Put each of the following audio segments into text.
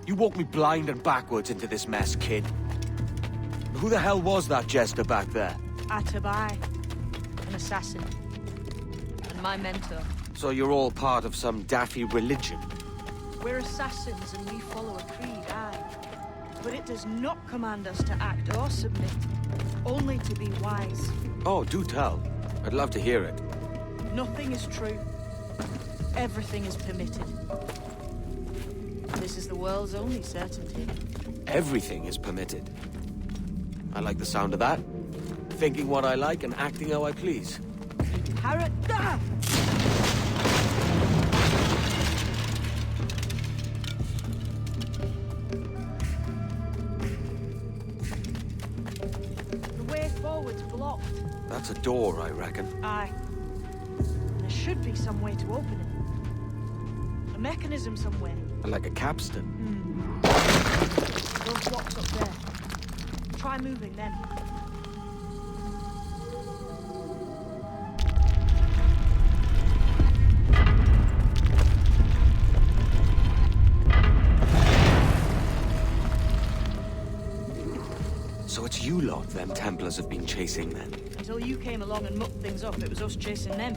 You walked me blind and backwards into this mess, kid. Who the hell was that jester back there? Atabai, an assassin. And my mentor. So you're all part of some daffy religion? We're assassins and we follow a creed, aye. But it does not command us to act or submit, only to be wise. Oh, do tell. I'd love to hear it. Nothing is true. Everything is permitted. This is the world's only certainty. Everything is permitted. I like the sound of that. Thinking what I like and acting how I please. Harrod! Ah! The way forward's blocked. That's a door, I reckon. Aye. There should be some way to open it. A mechanism somewhere. Like a capstan. Those blocks up there. Try moving them. So it's you lot them Templars have been chasing then? Until you came along and mucked things up, it was us chasing them.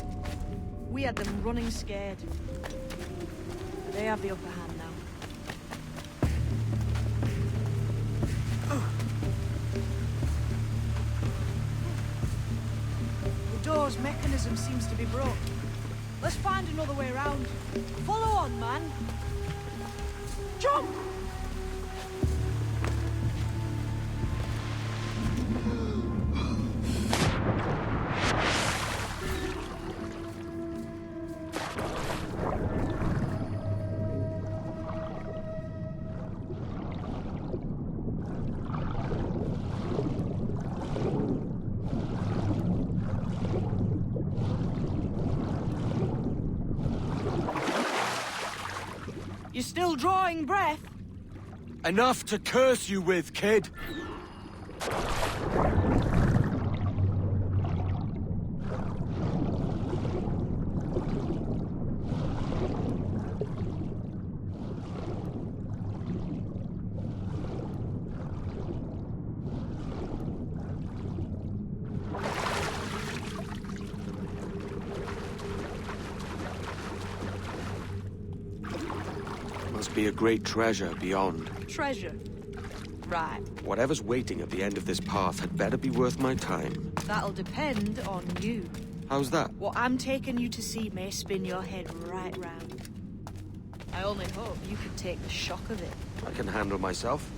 We had them running scared. They have the upper hand now. The door's mechanism seems to be broke. Let's find another way around. Follow on, man. Jump! You're still drawing breath? Enough to curse you with, kid! Must be a great treasure beyond. Treasure. Right. Whatever's waiting at the end of this path had better be worth my time. That'll depend on you. How's that? What I'm taking you to see may spin your head right round. I only hope you can take the shock of it. I can handle myself.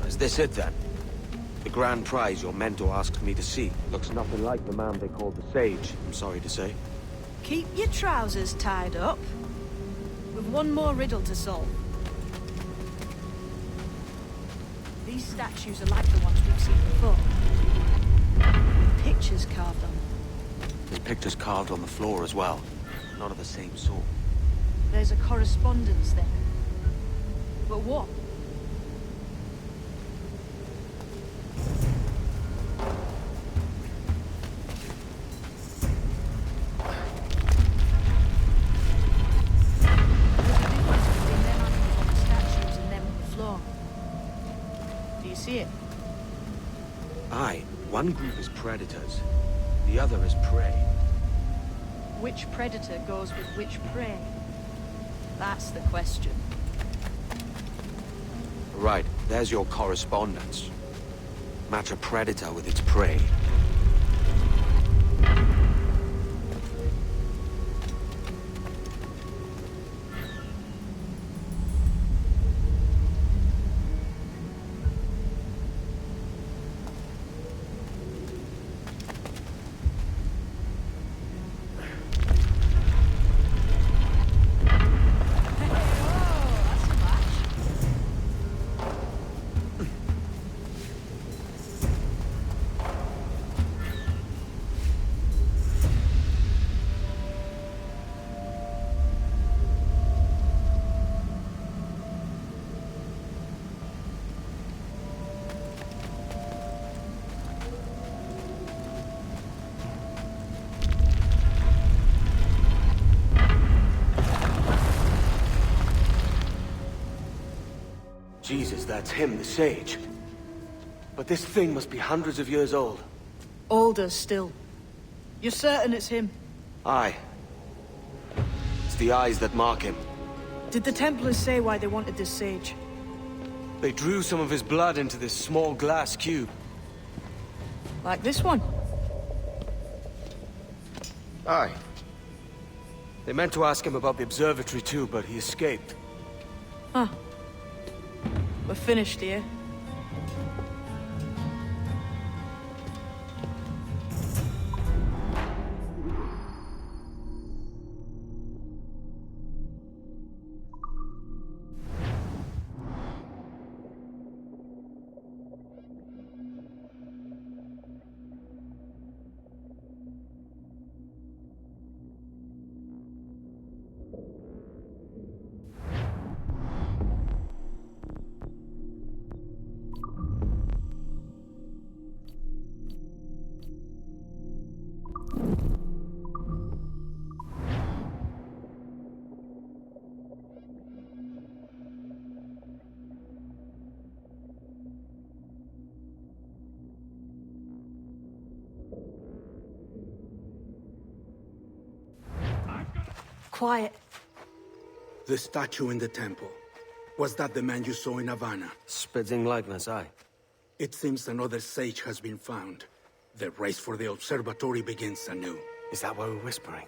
Is this it then? The grand prize your mentor asked me to see. Looks nothing like the man they called the Sage, I'm sorry to say. Keep your trousers tied up. With one more riddle to solve. These statues are like the ones we've seen before. Pictures carved on them. There's pictures carved on the floor as well. Not of the same sort. There's a correspondence there. But what? See it? Aye, one group is predators, the other is prey. Which predator goes with which prey? That's the question. Right, there's your correspondence. Match a predator with its prey. that's him, the sage. But this thing must be hundreds of years old. Older still. You're certain it's him? Aye. It's the eyes that mark him. Did the Templars say why they wanted this sage? They drew some of his blood into this small glass cube. Like this one? Aye. They meant to ask him about the observatory too, but he escaped. Huh. We're finished here. Quiet. The statue in the temple. Was that the man you saw in Havana? Spitting likeness, aye. It seems another sage has been found. The race for the observatory begins anew. Is that why we're whispering?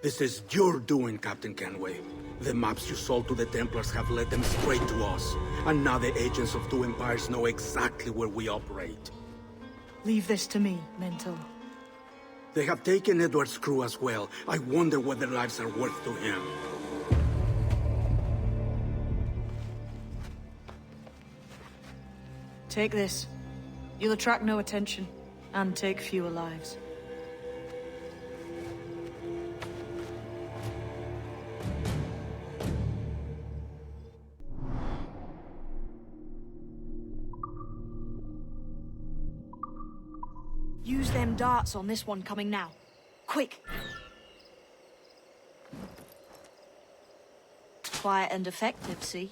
This is your doing, Captain Kenway. The maps you sold to the Templars have led them straight to us. And now the agents of two empires know exactly where we operate. Leave this to me, Mental. They have taken Edward's crew as well. I wonder what their lives are worth to him. Take this. You'll attract no attention, and take fewer lives. Use them darts on this one coming now. Quick! Quiet and effective, see?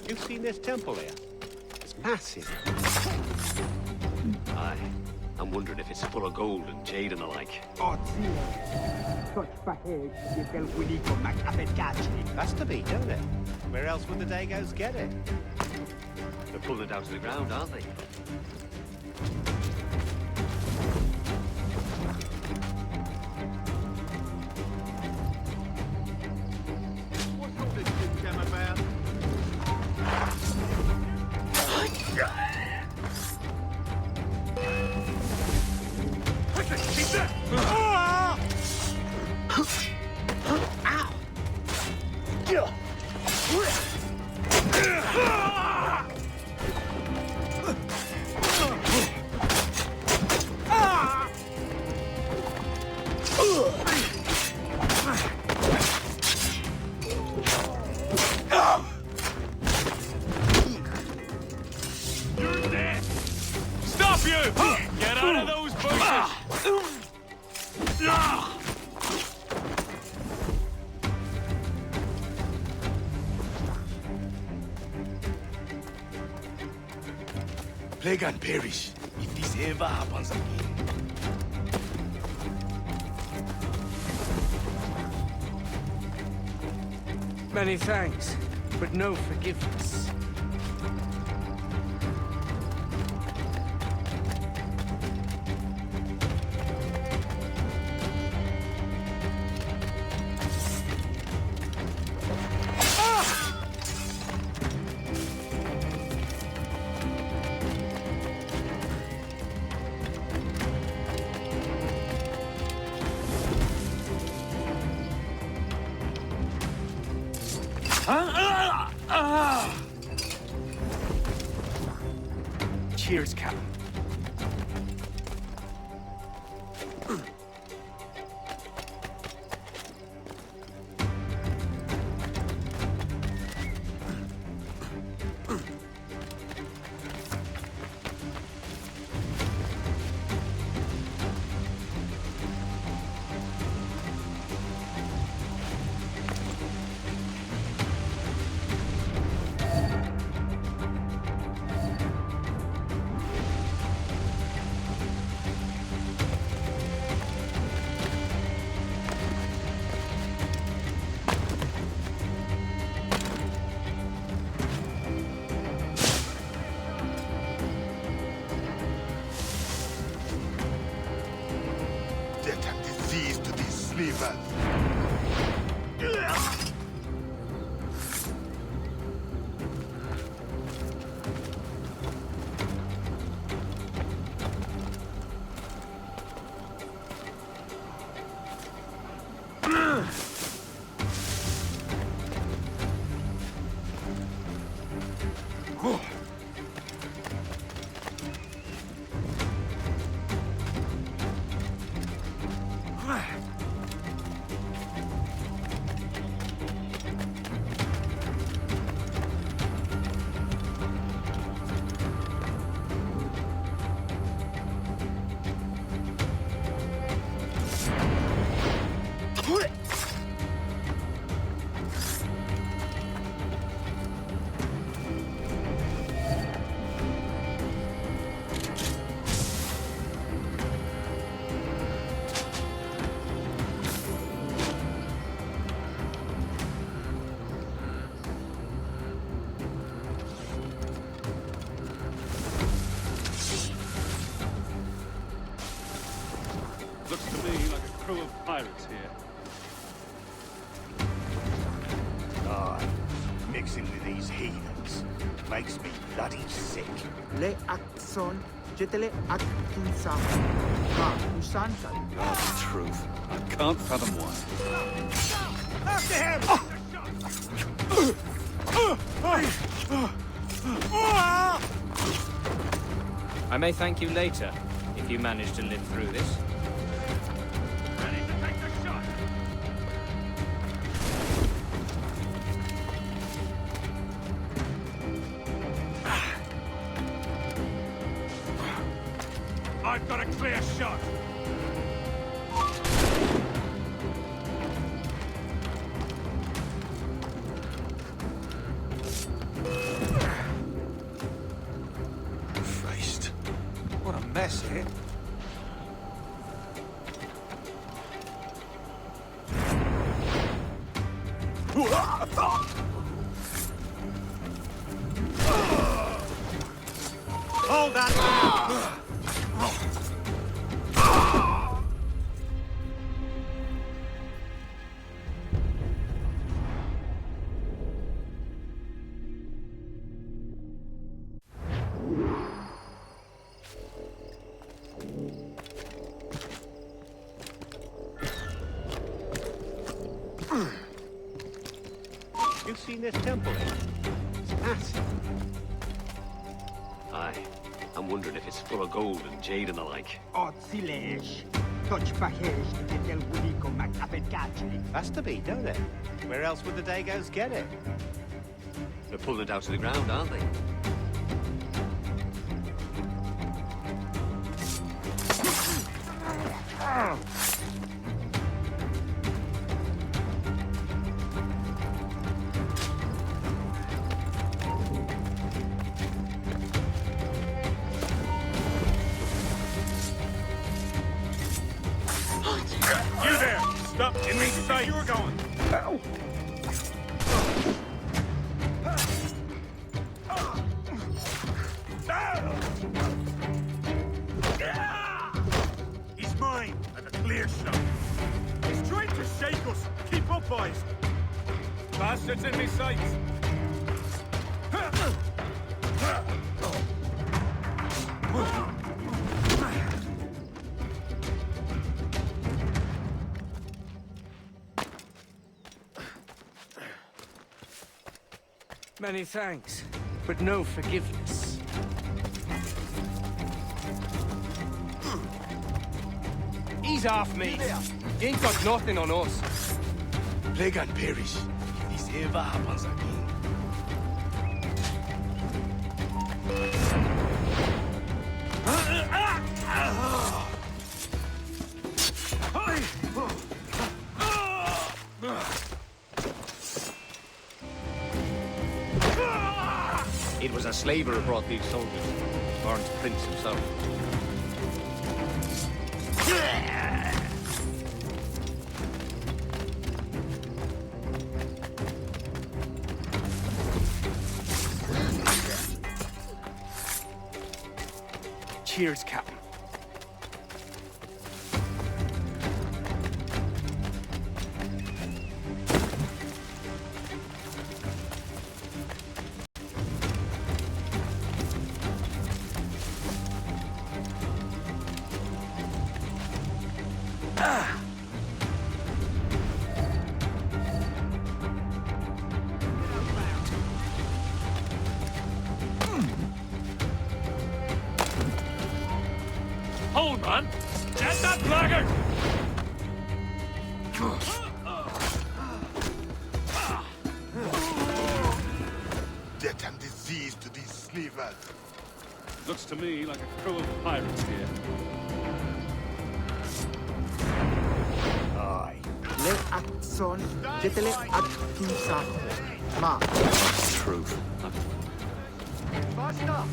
You've seen this temple here? It's massive. Aye. I'm wondering if it's full of gold and jade and the like. That's to be, don't it? Where else would the Dagos get it? They're pulling it down to the ground, aren't they? What's all this shit them about? Stop you! Get out of those bushes! Plague and perish if this ever happens again. Many thanks, but no forgiveness. Cheers, Captain. sleepers. Looks to me like a crew of pirates here. Mixing with these heathens makes me bloody sick. Le Akson, Jetele Akinsa, Ma Usanta. Oh, truth. I can't fathom why. After him! I may thank you later, if you manage to live through this. Ready to take the shot! I've got a clear shot! Christ. What a mess, eh? Hold that! You've seen this temple? It's massive. Aye. I'm wondering if it's full of gold and jade and the like. Otzilesh, Touch Pahesh, Tetel Wudiko Macapetachli. Has to be, don't it? Where else would the Dagos get it? They're pulling it down to the ground, aren't they? You there! Stop in me sight! You're going! He's mine, and a clear shot. He's trying to shake us! Keep up, boys! Bastards in me sights! Many thanks, but no forgiveness. He's off me. He ain't got nothing on us. Plague and perish if this ever happens again. It was a slaver who brought these soldiers. Warren's prince himself. Cheers, Captain. hold, man! Get that blackguard! Death and disease to these slavers. Looks to me like a crew of pirates here. Aye. Le Axon, Jetele Axon, Ma. Truth. Basta!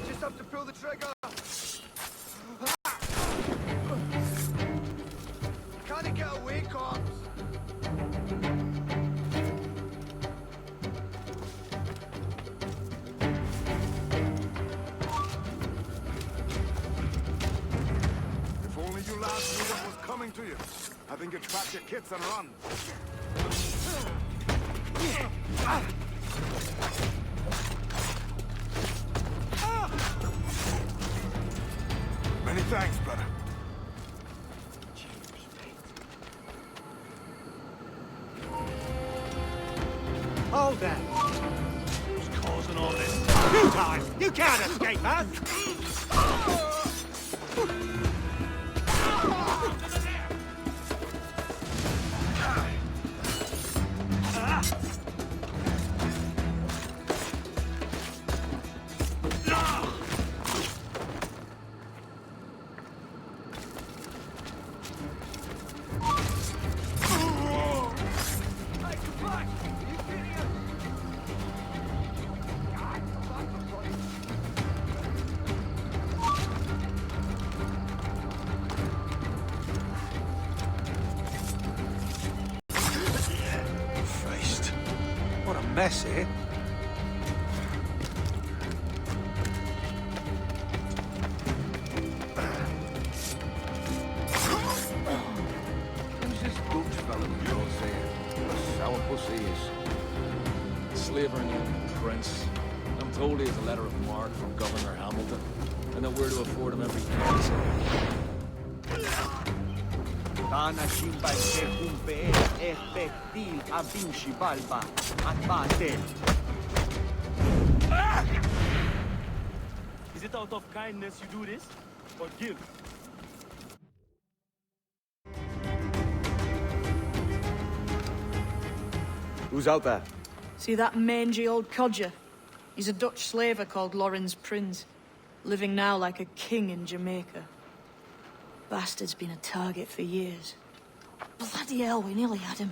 Just have to pull the trigger. Can't get away, cops. If only you lads knew what was coming to you. I think you'd pack your kits and run. Many thanks, brother. Hold that. Who's causing all this? You time! You can't escape us! Christ. What a mess, eh? Who's this Dutch fella with yours there? What a sour pussy he is. Slaver named Prince. I'm told he has a letter of marque from Governor Hamilton, and that we're to afford him every courtesy. Tana Shimba se humpe efektil avinci balba atbate. Is it out of kindness you do this? Or guilt? Who's out there? See that mangy old codger? He's a Dutch slaver called Lorenz Prins, living now like a king in Jamaica. Bastard's been a target for years. Bloody hell, we nearly had him.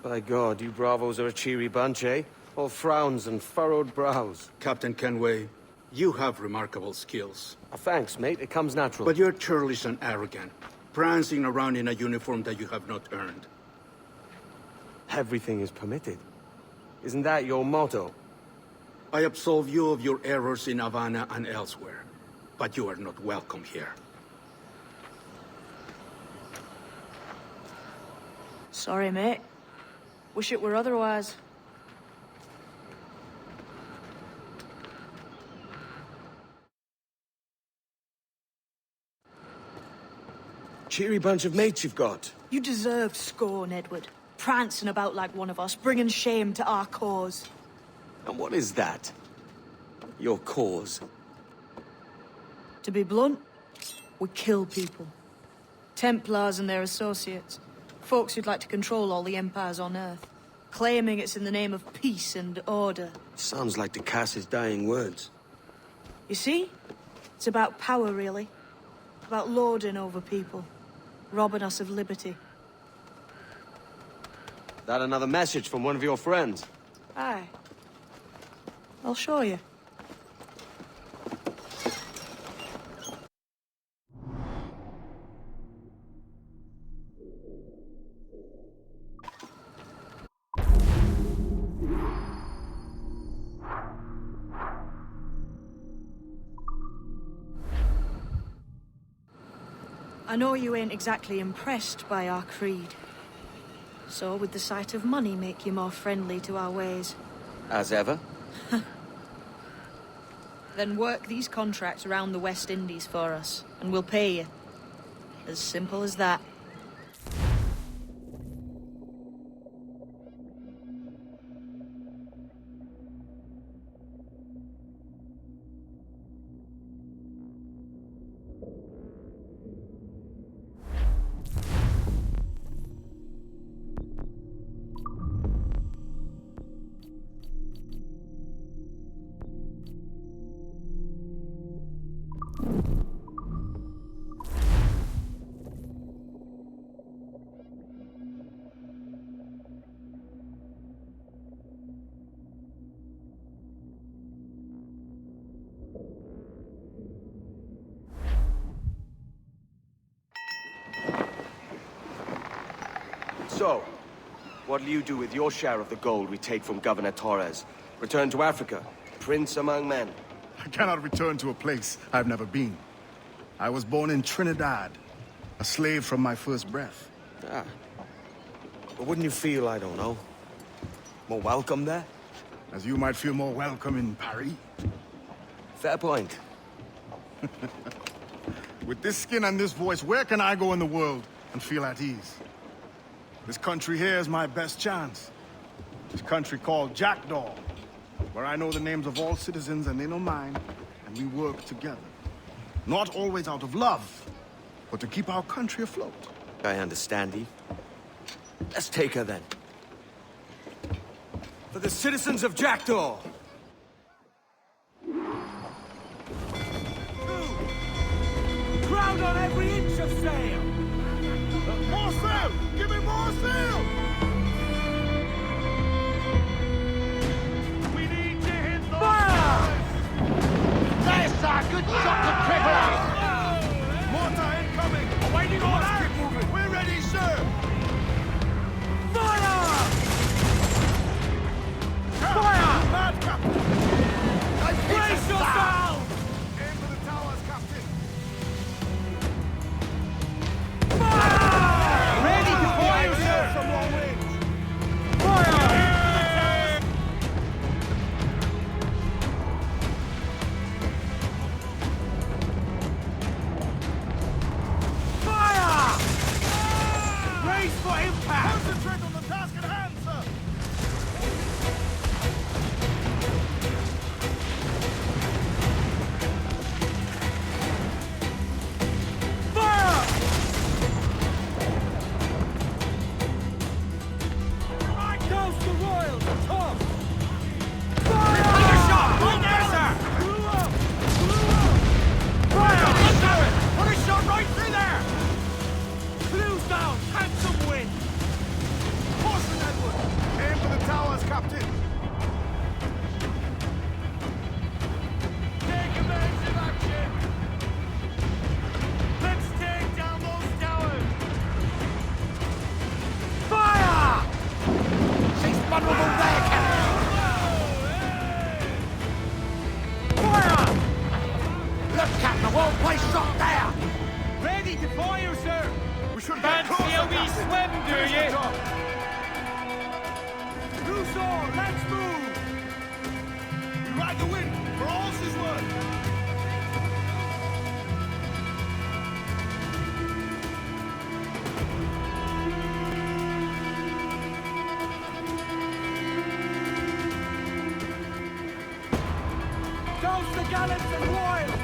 By God, you bravos are a cheery bunch, eh? All frowns and furrowed brows. Captain Kenway, you have remarkable skills. Thanks, mate. It comes natural. But you're churlish and arrogant, prancing around in a uniform that you have not earned. Everything is permitted. Isn't that your motto? I absolve you of your errors in Havana and elsewhere, but you are not welcome here. Sorry, mate. Wish it were otherwise. Cheery bunch of mates you've got. You deserve scorn, Edward. Prancing about like one of us, bringing shame to our cause. And what is that? Your cause? To be blunt, we kill people. Templars and their associates. Folks who'd like to control all the empires on Earth. Claiming it's in the name of peace and order. Sounds like Ducass's dying words. You see? It's about power, really. About lording over people. Robbing us of liberty. That another message from one of your friends? Aye. I'll show you. I know you ain't exactly impressed by our creed. So would the sight of money make you more friendly to our ways? As ever? Then work these contracts around the West Indies for us, and we'll pay you. As simple as that. So, what'll you do with your share of the gold we take from Governor Torres? Return to Africa, prince among men? I cannot return to a place I've never been. I was born in Trinidad, a slave from my first breath. Ah. But wouldn't you feel, I don't know, more welcome there? As you might feel more welcome in Paris. Fair point. With this skin and this voice, where can I go in the world and feel at ease? This country here is my best chance. This country called Jackdaw, where I know the names of all citizens and they know mine, and we work together. Not always out of love, but to keep our country afloat. I understand, Eve. Let's take her then. For the citizens of Jackdaw! Crowd on every inch of sail! More sail! Give me more sail! We need to hit those fire! There's a good shot to cripple us! Mortar incoming! Awaiting order! Keep moving! We're ready, sir! Fire! Fire! Mad Captain! Brace yourself! Aim for the towers, Captain! Ready to fire, sir! Some long range! Fire! Fire! Brace for impact! Concentrate on the task at hand, sir! Fire! Toast the Royals, Tom! Fire! Take a shot! Right there, sir! Fire! Put a shot right through there! Clues down! Handsome win! Caution, Edward! Aim for the towers, Captain! Take offensive action! Let's take down those towers! Fire! She's vulnerable there, Captain! Fire! Look, Captain, a well-placed shot there! Ready to fire, sir! We should Fancy get closer, a wee Captain. swim, do Finish the you? job. Loose all, let's move! We ride the wind, for all's is worth! Toast the gallants and royals!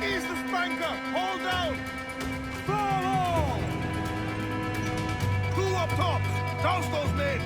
Ease the spanker! Hold down! Fall all! Two up tops! Douse those men!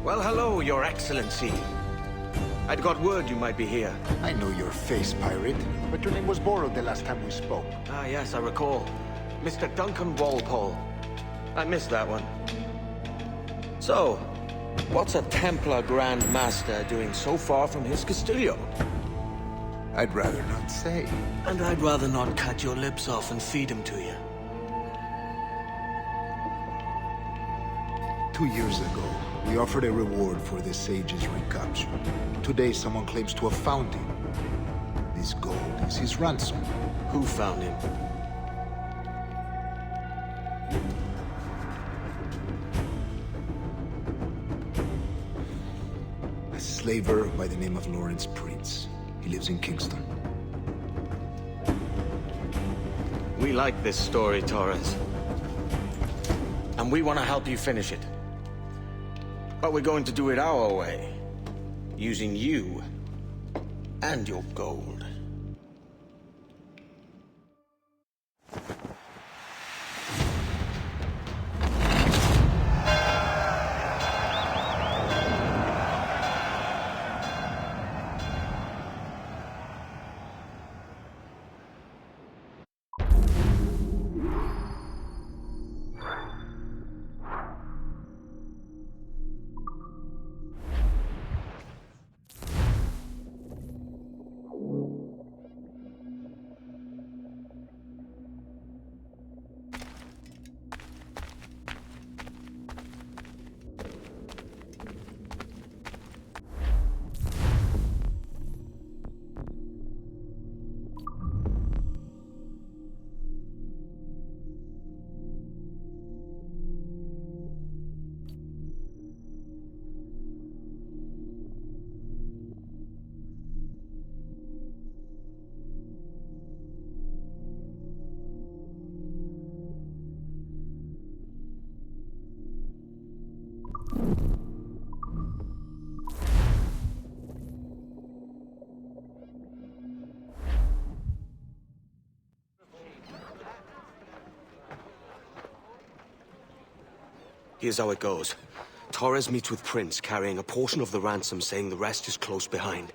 Well, hello, Your Excellency. I'd got word you might be here. I know your face, pirate, but your name was borrowed the last time we spoke. Ah, yes, I recall. Mr. Duncan Walpole. I missed that one. So, what's a Templar Grand Master doing so far from his Castillo? I'd rather not say. And I'd rather not cut your lips off and feed him to you. 2 years ago, we offered a reward for the sage's recapture. Today, someone claims to have found him. This gold is his ransom. Who found him? A slaver by the name of Lawrence Prince. He lives in Kingston. We like this story, Torres. And we want to help you finish it. But we're going to do it our way. Using you and your gold. Here's how it goes. Torres meets with Prince, carrying a portion of the ransom, saying the rest is close behind.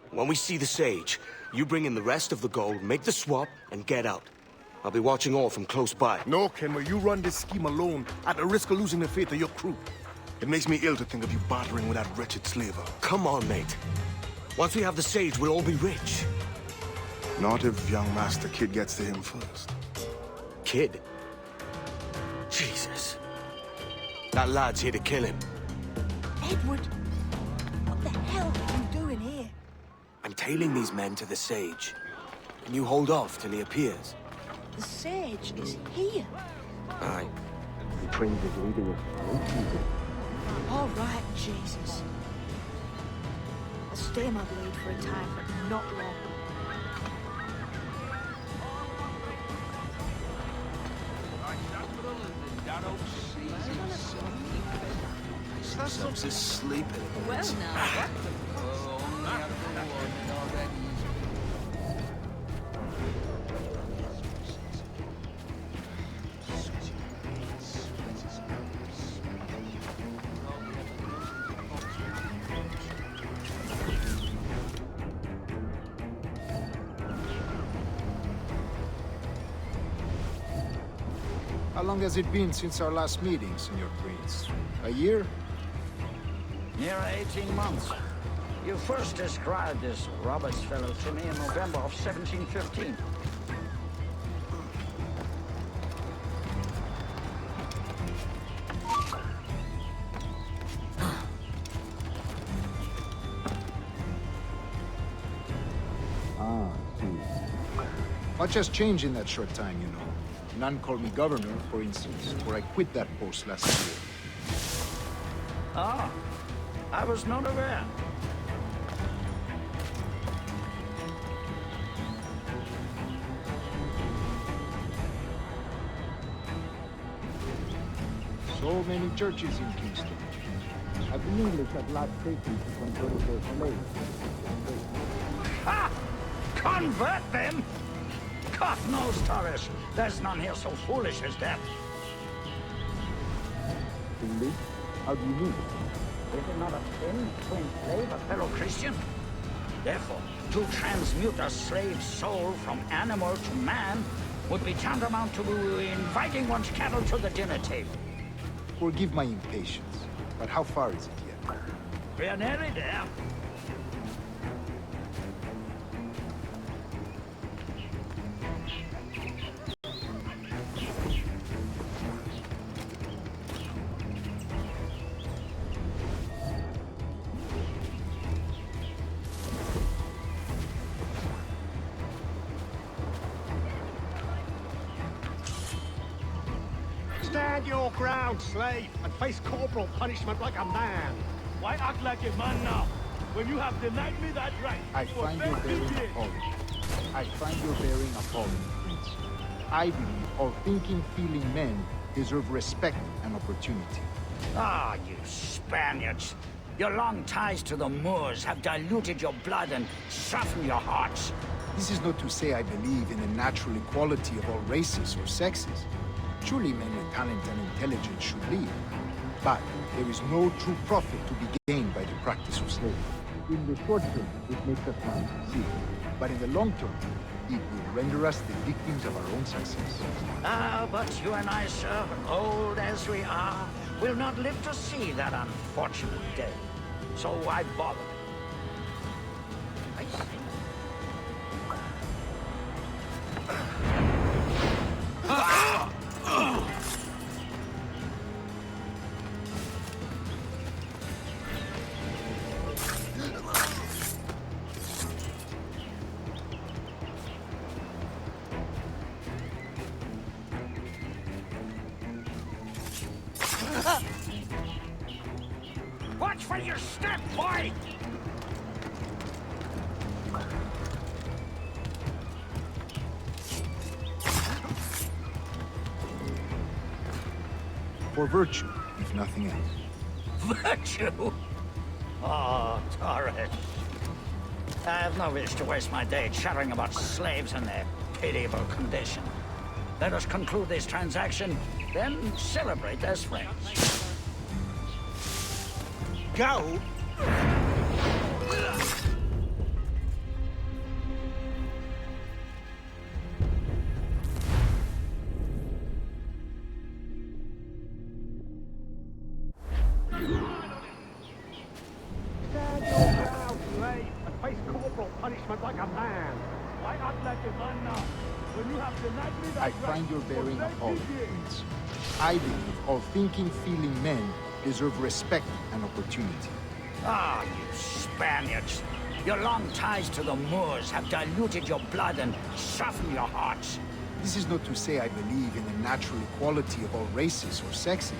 When we see the Sage, you bring in the rest of the gold, make the swap, and get out. I'll be watching all from close by. No, Kenway, you run this scheme alone, at the risk of losing the faith of your crew. It makes me ill to think of you bartering with that wretched slaver. Come on, mate. Once we have the Sage, we'll all be rich. Not if young Master Kid gets to him first. Kid? Jesus. That lad's here to kill him. Edward, what the hell are you doing here? I'm tailing these men to the Sage. Can you hold off till he appears? The Sage is here. Aye. Prince is leading us. All right, Jesus. I'll stay my blade for a time, but not long. Themselves asleep. Well now, what? How long has it been since our last meeting, Senor Prince? A year? Near 18 months. You first described this Roberts fellow to me in November of 1715. Much has changed in that short time, you know. None called me governor, for instance, where I quit that post last year. Ah, I was not aware. So many churches in Kingston. I believe English have large stations to convert their slaves. Ha! Convert them? God knows, Torres. There's none here so foolish as that. Foolish? How do you mean? Is it not a sin to enslave a fellow Christian? Therefore, to transmute a slave's soul from animal to man would be tantamount to inviting one's cattle to the dinner table. Forgive my impatience, but how far is it yet? We're nearly there. Stand your ground, slave, and face corporal punishment like a man. Why act like a man now, when you have denied me that right? I for find your 30 bearing years? appalling. I find your bearing appalling, Prince. I believe all thinking, feeling men deserve respect and opportunity. Ah, you Spaniards. Your long ties to the Moors have diluted your blood and softened your hearts. This is not to say I believe in the natural equality of all races or sexes. Surely men with talent and intelligence should lead. But there is no true profit to be gained by the practice of slavery. In the short term, it makes us money, see. But in the long term, it will render us the victims of our own success. Ah, but you and I, sir, old as we are, will not live to see that unfortunate day. So why bother? I see. Watch for your step, boy! For virtue, if nothing else. Virtue? Oh, Torres. I have no wish to waste my day chattering about slaves and their pitiable condition. Let us conclude this transaction, then celebrate as friends. Go? Stand your ground, slave, and face corporal punishment like a man. Why act like a man now, when you have denied me that I right? find your for bearing 30 appalling, years? Prince. I believe all thinking, feeling men deserve respect and opportunity. Ah, you Spaniards. Your long ties to the Moors have diluted your blood and softened your hearts. This is not to say I believe in the natural equality of all races or sexes.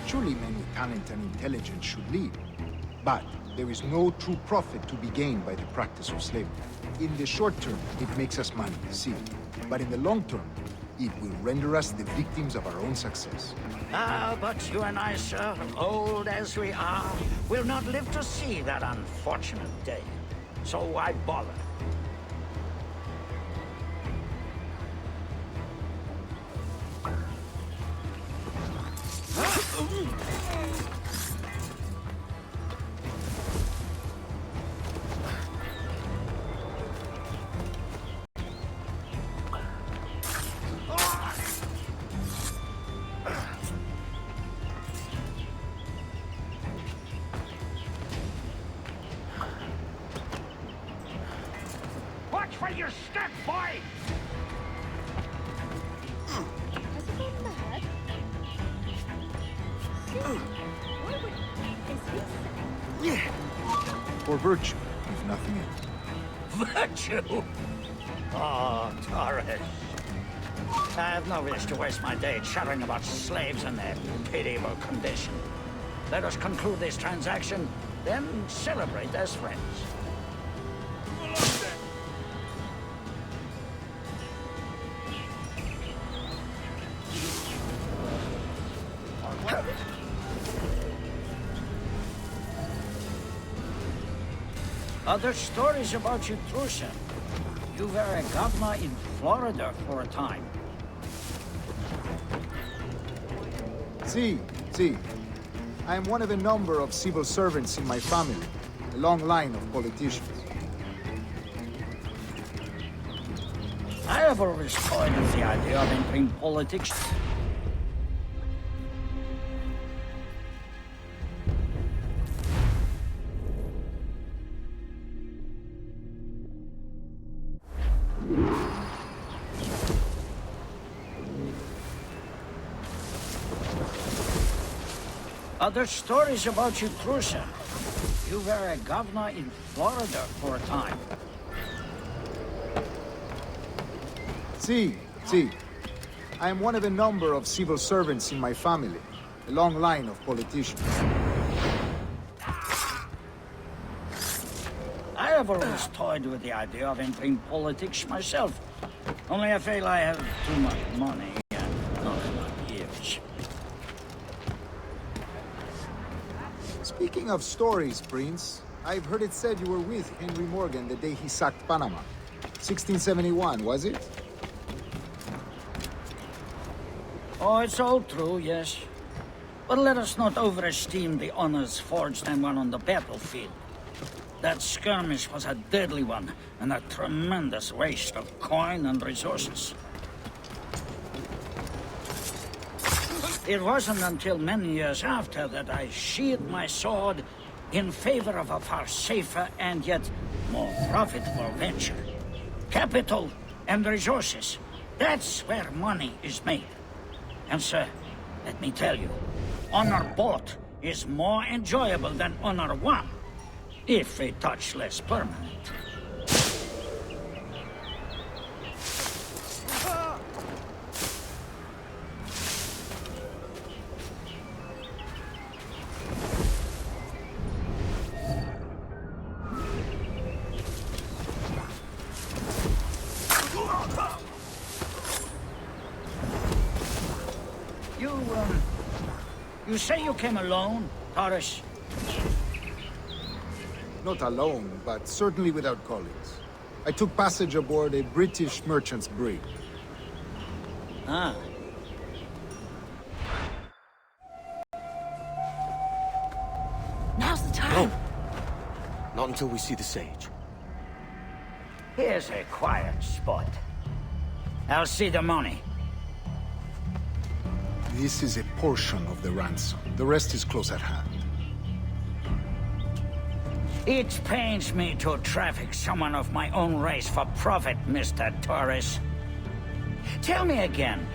Surely men with talent and intelligence should lead. But there is no true profit to be gained by the practice of slavery. In the short term, it makes us money, see. But in the long term, it will render us the victims of our own success. Ah, but you and I, sir, old as we are, will not live to see that unfortunate day. So why bother? Watch for your step, boy! Has he gone mad? Why would... Is he sick? For virtue, if nothing else. Virtue? Oh, Torres. I have no wish to waste my day chattering about slaves and their pitiable condition. Let us conclude this transaction, then celebrate as friends. Other stories about you, too, sir. You were a governor in Florida for a time. See. I am one of a number of civil servants in my family, a long line of politicians. I have always toyed with the idea of entering politics. Other stories about you, Cruiser. You were a governor in Florida for a time. See. I am one of a number of civil servants in my family, a long line of politicians. I have always toyed with the idea of entering politics myself. Only I feel I have too much money and not enough years. Speaking of stories, Prince, I've heard it said you were with Henry Morgan the day he sacked Panama. 1671, was it? Oh, it's all true, yes. But let us not overesteem the honors forged and won on the battlefield. That skirmish was a deadly one, and a tremendous waste of coin and resources. It wasn't until many years after that I sheathed my sword in favor of a far safer and yet more profitable venture. Capital and resources. That's where money is made. And sir, let me tell you, honor bought is more enjoyable than honor won, if a touch less permanent. You say you came alone, Taurus? Not alone, but certainly without colleagues. I took passage aboard a British merchant's brig. Ah. Now's the time. No. Not until we see the sage. Here's a quiet spot. I'll see the money. This is a portion of the ransom. The rest is close at hand. It pains me to traffic someone of my own race for profit, Mr. Torres. Tell me again,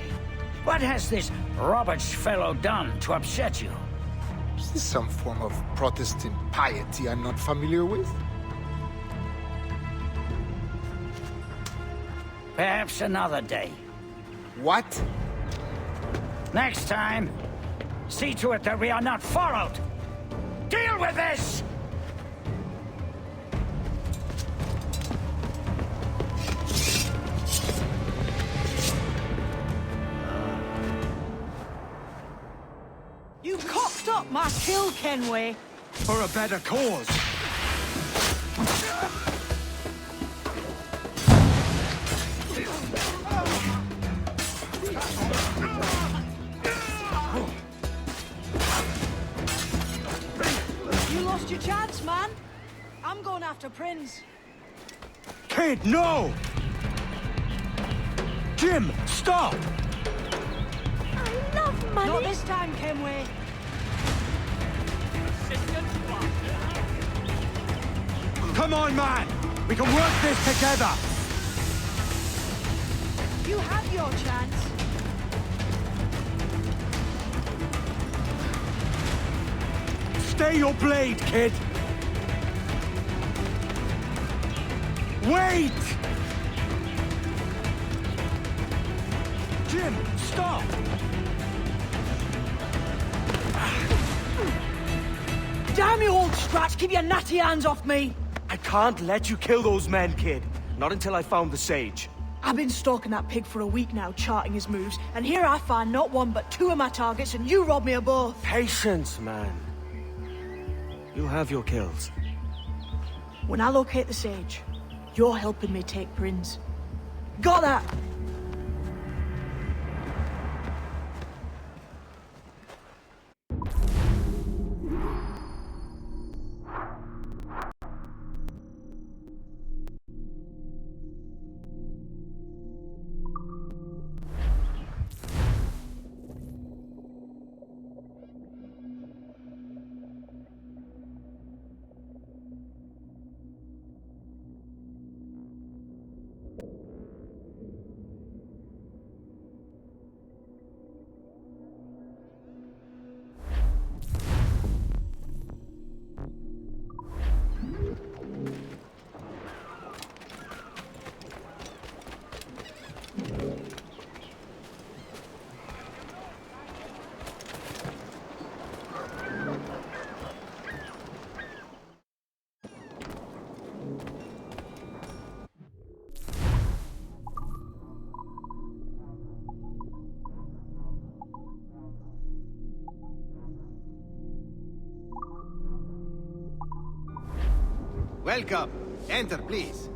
what has this Roberts fellow done to upset you? Is this some form of Protestant piety I'm not familiar with? Perhaps another day. What? Next time, see to it that we are not followed. Deal with this! You cocked up my kill, Kenway. For a better cause. You lost your chance, man. I'm going after Prince. Kid, no! Jim, stop! I love money. Not this time, Kenway. Come on, man! We can work this together! You have your chance. Stay your blade, kid! Wait! Jim, stop! Damn you, old Stratch! Keep your natty hands off me! I can't let you kill those men, kid. Not until I found the sage. I've been stalking that pig for a week now, charting his moves, and here I find not one but two of my targets, and you robbed me of both. Patience, man. You'll have your kills. When I locate the sage, you're helping me take Prince. Got that? Welcome. Enter, please.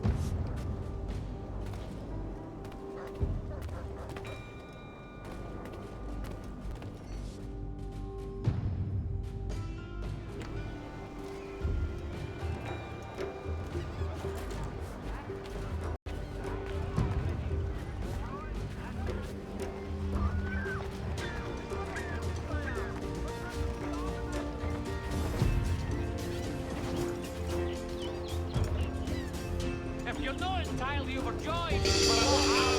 If you're not entirely overjoyed,